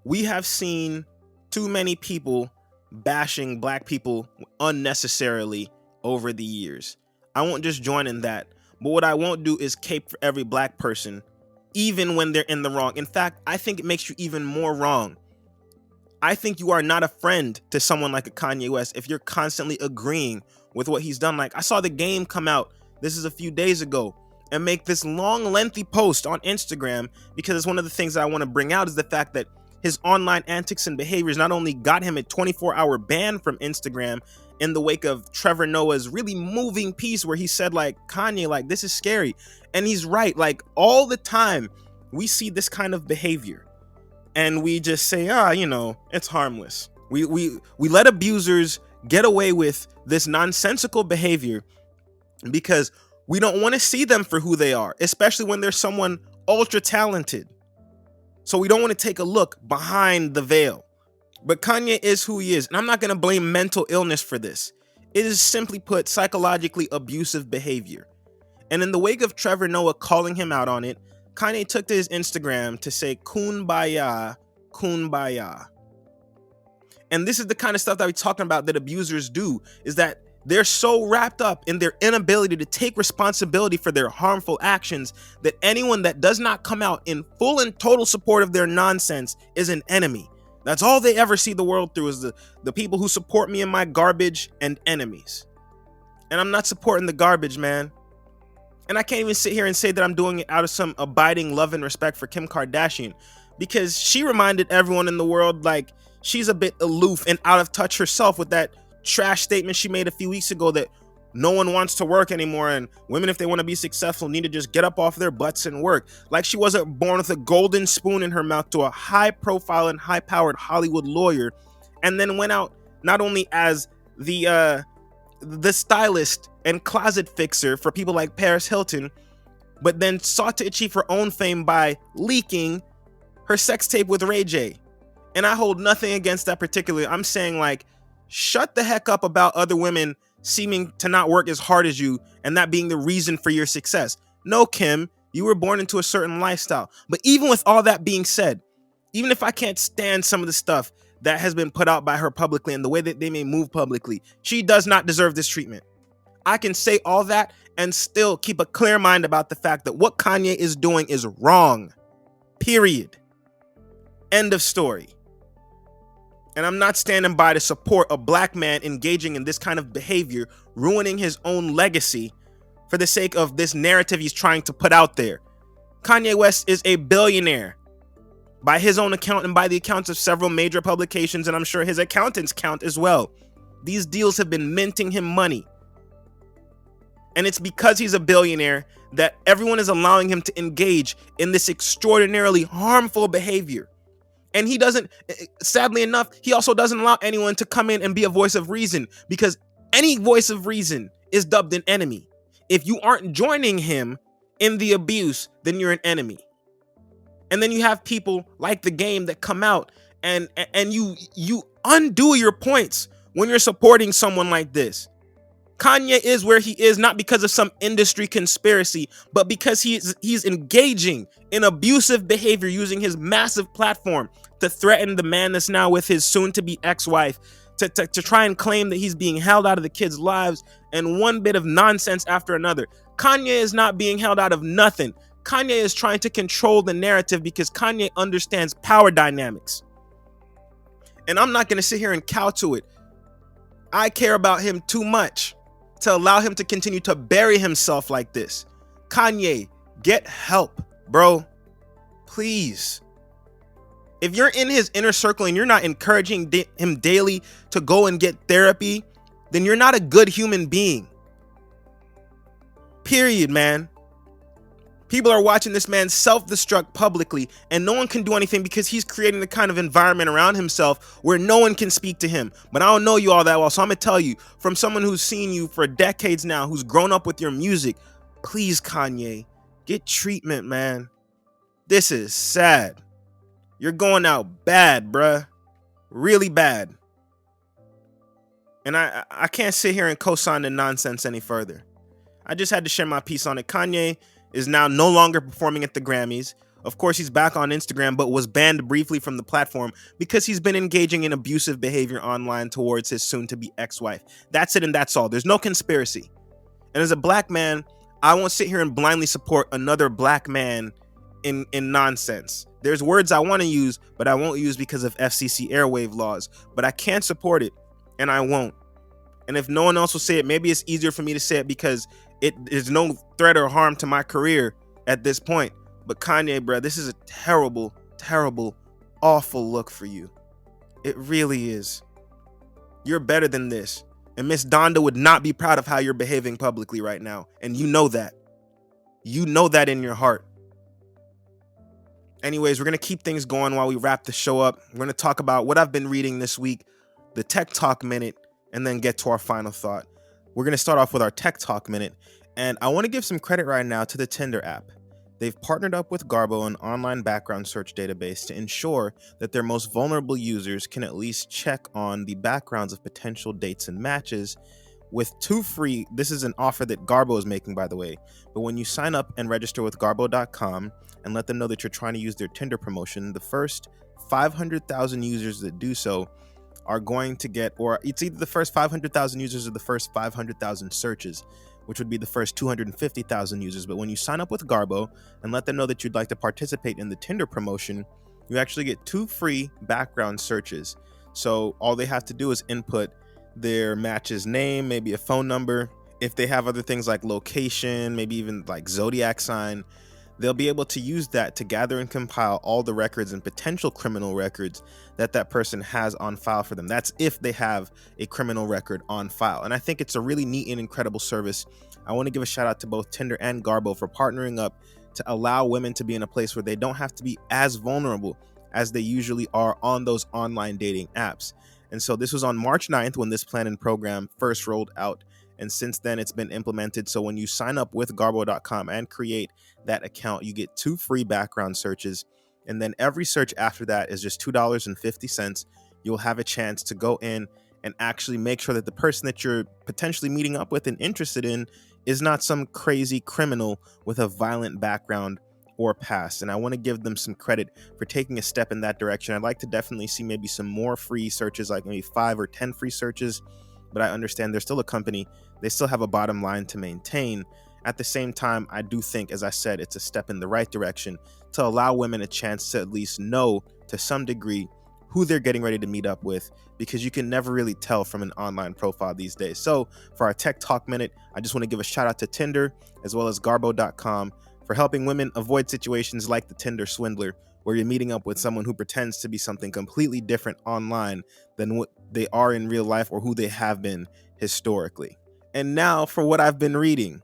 We have seen too many people bashing black people unnecessarily over the years. I won't just join in that. But what I won't do is cape for every black person, even when they're in the wrong. In fact, I think it makes you even more wrong. I think you are not a friend to someone like a Kanye West if you're constantly agreeing with what he's done. Like, I saw The Game come out, this is a few days ago, and make this long, lengthy post on Instagram because it's one of the things that I want to bring out is the fact that his online antics and behaviors not only got him a 24-hour ban from Instagram in the wake of Trevor Noah's really moving piece where he said, like, Kanye, like, this is scary. And he's right. Like, all the time we see this kind of behavior and we just say, it's harmless. We let abusers get away with this nonsensical behavior because we don't want to see them for who they are, especially when there's someone ultra talented. So we don't want to take a look behind the veil. But Kanye is who he is. And I'm not going to blame mental illness for this. It is simply put psychologically abusive behavior. And in the wake of Trevor Noah calling him out on it, Kanye took to his Instagram to say, kumbaya, kumbaya. And this is the kind of stuff that we're talking about that abusers do, is that they're so wrapped up in their inability to take responsibility for their harmful actions that anyone that does not come out in full and total support of their nonsense is an enemy. That's all they ever see the world through is the people who support me in my garbage and enemies. And I'm not supporting the garbage, man. And I can't even sit here and say that I'm doing it out of some abiding love and respect for Kim Kardashian, because she reminded everyone in the world like she's a bit aloof and out of touch herself with that trash statement she made a few weeks ago that no one wants to work anymore, and women, if they want to be successful, need to just get up off their butts and work. Like she wasn't born with a golden spoon in her mouth to a high profile and high powered Hollywood lawyer, and then went out not only as the stylist and closet fixer for people like Paris Hilton, but then sought to achieve her own fame by leaking her sex tape with Ray J. And I hold nothing against that particularly. I'm saying, like, shut the heck up about other women seeming to not work as hard as you and that being the reason for your success. No, Kim, you were born into a certain lifestyle. But even with all that being said, even if I can't stand some of the stuff that has been put out by her publicly and the way that they may move publicly, she does not deserve this treatment. I can say all that and still keep a clear mind about the fact that what Kanye is doing is wrong. Period. End of story. And I'm not standing by to support a black man engaging in this kind of behavior, ruining his own legacy for the sake of this narrative he's trying to put out there. Kanye West is a billionaire by his own account and by the accounts of several major publications, and I'm sure his accountants count as well. These deals have been minting him money. And it's because he's a billionaire that everyone is allowing him to engage in this extraordinarily harmful behavior. And he doesn't, sadly enough, he also doesn't allow anyone to come in and be a voice of reason, because any voice of reason is dubbed an enemy. If you aren't joining him in the abuse, then you're an enemy. And then you have people like The Game that come out and you undo your points when you're supporting someone like this. Kanye is where he is not because of some industry conspiracy, but because he's engaging in abusive behavior using his massive platform to threaten the man that's now with his soon-to-be ex-wife, to try and claim that he's being held out of the kids' lives, and one bit of nonsense after another. Kanye is not being held out of nothing. Kanye is trying to control the narrative because Kanye understands power dynamics. And I'm not going to sit here and cow to it. I care about him too much to allow him to continue to bury himself like this. Kanye, get help, bro. Please. If you're in his inner circle and you're not encouraging him daily to go and get therapy, then you're not a good human being. Period, man. People are watching this man self-destruct publicly, and no one can do anything because he's creating the kind of environment around himself where no one can speak to him. But I don't know you all that well, so I'm gonna tell you, from someone who's seen you for decades now, who's grown up with your music, please, Kanye, get treatment, man. This is sad. You're going out bad, bruh. Really bad. And I can't sit here and co-sign the nonsense any further. I just had to share my piece on it. Kanye is now no longer performing at the Grammys. Of course, he's back on Instagram, but was banned briefly from the platform because he's been engaging in abusive behavior online towards his soon-to-be ex-wife. That's it, and that's all. There's no conspiracy. And as a black man, I won't sit here and blindly support another black man in nonsense. There's words I want to use, but I won't use because of FCC airwave laws. But I can't support it, and I won't. And if no one else will say it, maybe it's easier for me to say it because it is no threat or harm to my career at this point. But Kanye, bro, this is a terrible, terrible, awful look for you. It really is. You're better than this. And Miss Donda would not be proud of how you're behaving publicly right now. And you know that. You know that in your heart. Anyways, we're going to keep things going while we wrap the show up. We're going to talk about what I've been reading this week, the Tech Talk Minute, and then get to our final thought. We're going to start off with our Tech Talk Minute. And I want to give some credit right now to the Tinder app. They've partnered up with Garbo, an online background search database, to ensure that their most vulnerable users can at least check on the backgrounds of potential dates and matches with 2 free. This is an offer that Garbo is making, by the way. But when you sign up and register with Garbo.com and let them know that you're trying to use their Tinder promotion, the first 500,000 users that do so are going to get, or it's either the first 500,000 users or the first 500,000 searches, which would be the first 250,000 users. But when you sign up with Garbo and let them know that you'd like to participate in the Tinder promotion, you actually get 2 free background searches. So all they have to do is input their match's name, maybe a phone number. If they have other things like location, maybe even like zodiac sign, they'll be able to use that to gather and compile all the records and potential criminal records that person has on file for them. That's if they have a criminal record on file. And I think it's a really neat and incredible service. I want to give a shout out to both Tinder and Garbo for partnering up to allow women to be in a place where they don't have to be as vulnerable as they usually are on those online dating apps. And so this was on March 9th when this plan and program first rolled out. And since then, it's been implemented. So when you sign up with garbo.com and create that account, you get 2 free background searches. And then every search after that is just $2.50. You'll have a chance to go in and actually make sure that the person that you're potentially meeting up with and interested in is not some crazy criminal with a violent background or past. And I want to give them some credit for taking a step in that direction. I'd like to definitely see maybe some more free searches, like maybe 5 or 10 free searches. But I understand they're still a company. They still have a bottom line to maintain. At the same time, I do think, as I said, it's a step in the right direction to allow women a chance to at least know to some degree who they're getting ready to meet up with, because you can never really tell from an online profile these days. So for our Tech Talk Minute, I just want to give a shout out to Tinder as well as Garbo.com for helping women avoid situations like the Tinder swindler, where you're meeting up with someone who pretends to be something completely different online than what they are in real life or who they have been historically. And now for what I've been reading.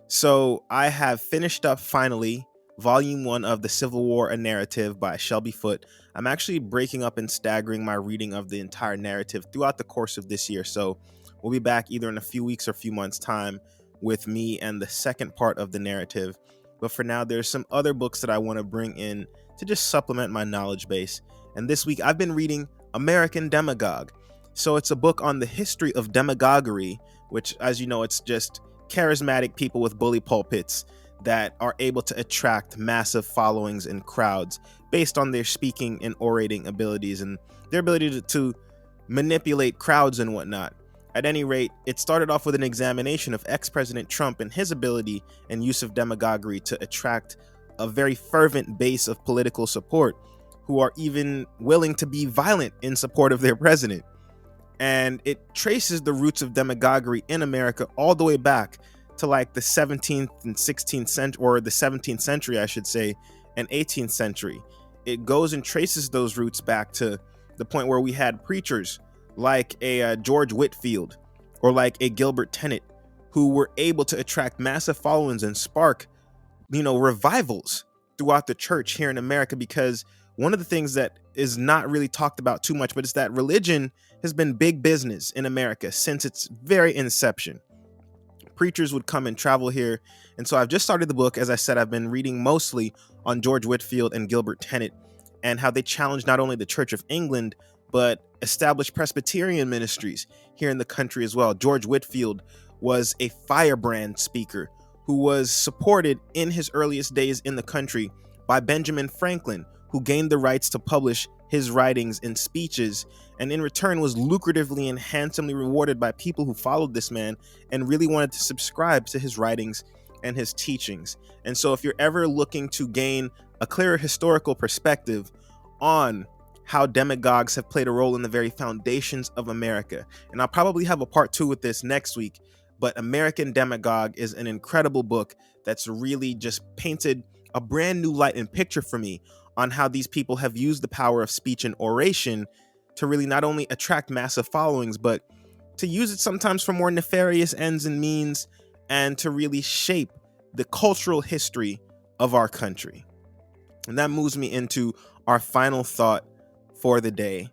So I have finished up finally Volume 1 of The Civil War, a Narrative by Shelby Foote. I'm actually breaking up and staggering my reading of the entire narrative throughout the course of this year. So we'll be back either in a few weeks or a few months' time with me and the second part of the narrative. But for now, there's some other books that I want to bring in to just supplement my knowledge base. And this week I've been reading American Demagogue. So it's a book on the history of demagoguery, which, as you know, it's just charismatic people with bully pulpits that are able to attract massive followings and crowds based on their speaking and orating abilities and their ability to manipulate crowds and whatnot. At any rate, it started off with an examination of ex-President Trump and his ability and use of demagoguery to attract a very fervent base of political support who are even willing to be violent in support of their president. And it traces the roots of demagoguery in America all the way back to like the 17th and 16th century, or the 17th century, I should say, and 18th century. It goes and traces those roots back to the point where we had preachers like a George Whitefield or like a Gilbert Tennant, who were able to attract massive followings and spark, revivals throughout the church here in America. Because one of the things that is not really talked about too much, but it's that religion has been big business in America since its very inception. Preachers would come and travel here. And so I've just started the book. As I said, I've been reading mostly on George Whitefield and Gilbert Tennant and how they challenged not only the Church of England, but established Presbyterian ministries here in the country as well. George Whitefield was a firebrand speaker who was supported in his earliest days in the country by Benjamin Franklin, who gained the rights to publish his writings and speeches, and in return was lucratively and handsomely rewarded by people who followed this man and really wanted to subscribe to his writings and his teachings. And so if you're ever looking to gain a clearer historical perspective on how demagogues have played a role in the very foundations of America, and I'll probably have a part 2 with this next week, but American Demagogue is an incredible book that's really just painted a brand new light and picture for me on how these people have used the power of speech and oration to really not only attract massive followings, but to use it sometimes for more nefarious ends and means, and to really shape the cultural history of our country. And that moves me into our final thought for the day.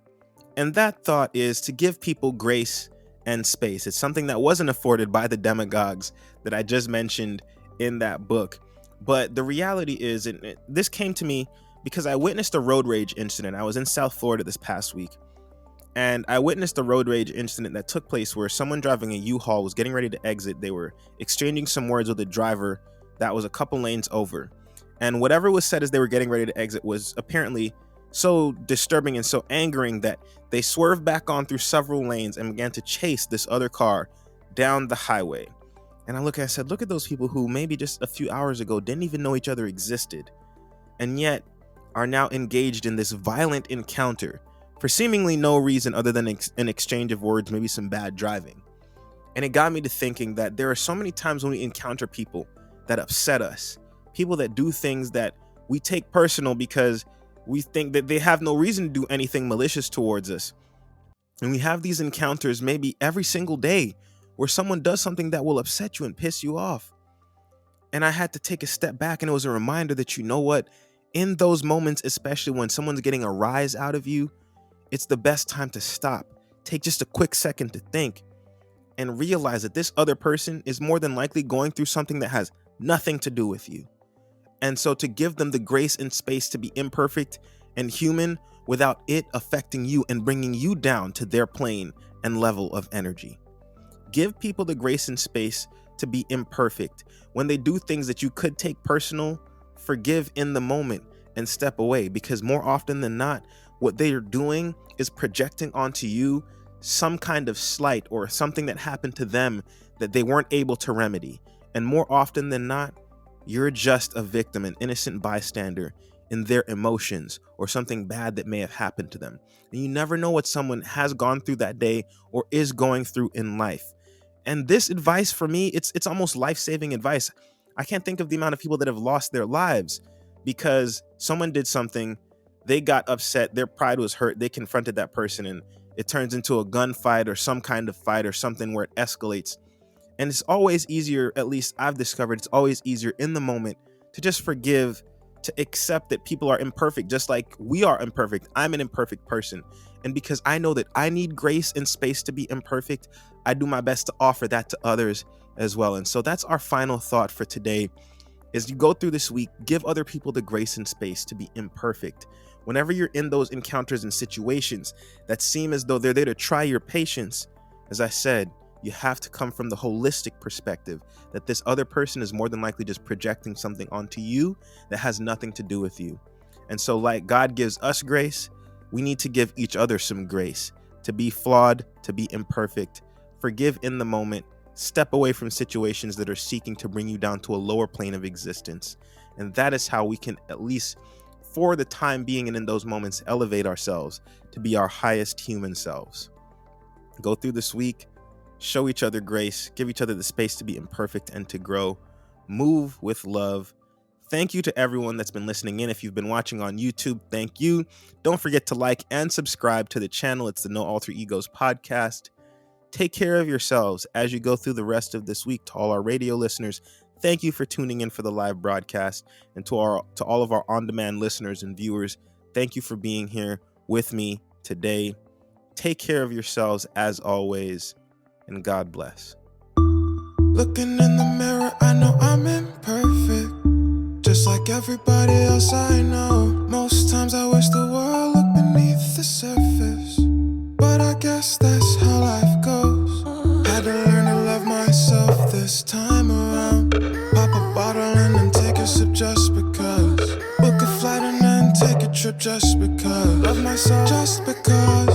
And that thought is to give people grace and space. It's something that wasn't afforded by the demagogues that I just mentioned in that book. But the reality is, and this came to me because I witnessed a road rage incident. I was in South Florida this past week, and I witnessed a road rage incident that took place where someone driving a U-Haul was getting ready to exit. They were exchanging some words with a driver that was a couple lanes over. And whatever was said as they were getting ready to exit was apparently so disturbing and so angering that they swerved back on through several lanes and began to chase this other car down the highway. And I said, look at those people who maybe just a few hours ago didn't even know each other existed, and yet are now engaged in this violent encounter for seemingly no reason other than an exchange of words, maybe some bad driving. And it got me to thinking that there are so many times when we encounter people that upset us, people that do things that we take personal because we think that they have no reason to do anything malicious towards us. And we have these encounters maybe every single day where someone does something that will upset you and piss you off. And I had to take a step back, and it was a reminder that, you know what, in those moments, especially when someone's getting a rise out of you, it's the best time to stop. Take just a quick second to think and realize that this other person is more than likely going through something that has nothing to do with you. And so to give them the grace and space to be imperfect and human without it affecting you and bringing you down to their plane and level of energy. Give people the grace and space to be imperfect. When they do things that you could take personal, forgive in the moment and step away, because more often than not, what they are doing is projecting onto you some kind of slight or something that happened to them that they weren't able to remedy. And more often than not, you're just a victim, an innocent bystander in their emotions or something bad that may have happened to them. And you never know what someone has gone through that day or is going through in life. And this advice for me, it's almost life-saving advice. I can't think of the amount of people that have lost their lives because someone did something, they got upset, their pride was hurt, they confronted that person, and it turns into a gunfight or some kind of fight or something where it escalates. And it's always easier, at least I've discovered, it's always easier in the moment to just forgive, to accept that people are imperfect, just like we are imperfect. I'm an imperfect person. And because I know that I need grace and space to be imperfect, I do my best to offer that to others as well. And so that's our final thought for today. As you go through this week, give other people the grace and space to be imperfect. Whenever you're in those encounters and situations that seem as though they're there to try your patience, as I said, you have to come from the holistic perspective that this other person is more than likely just projecting something onto you that has nothing to do with you. And so like God gives us grace, we need to give each other some grace to be flawed, to be imperfect, forgive in the moment, step away from situations that are seeking to bring you down to a lower plane of existence. And that is how we can, at least for the time being and in those moments, elevate ourselves to be our highest human selves. Go through this week, show each other grace, give each other the space to be imperfect and to grow. Move with love. Thank you to everyone that's been listening in. If you've been watching on YouTube, thank you. Don't forget to like and subscribe to the channel. It's the No Alter Egos podcast. Take care of yourselves as you go through the rest of this week. To all our radio listeners, thank you for tuning in for the live broadcast. And to all of our on-demand listeners and viewers, thank you for being here with me today. Take care of yourselves as always, and God bless. Looking in the mirror, I know I'm imperfect, just like everybody else I know. Most times I wish the world looked beneath the surface, but I guess that's how life goes. Had to learn to love myself this time around. Pop a bottle and then take a sip just because. Book a flight and then take a trip just because. Love myself just because.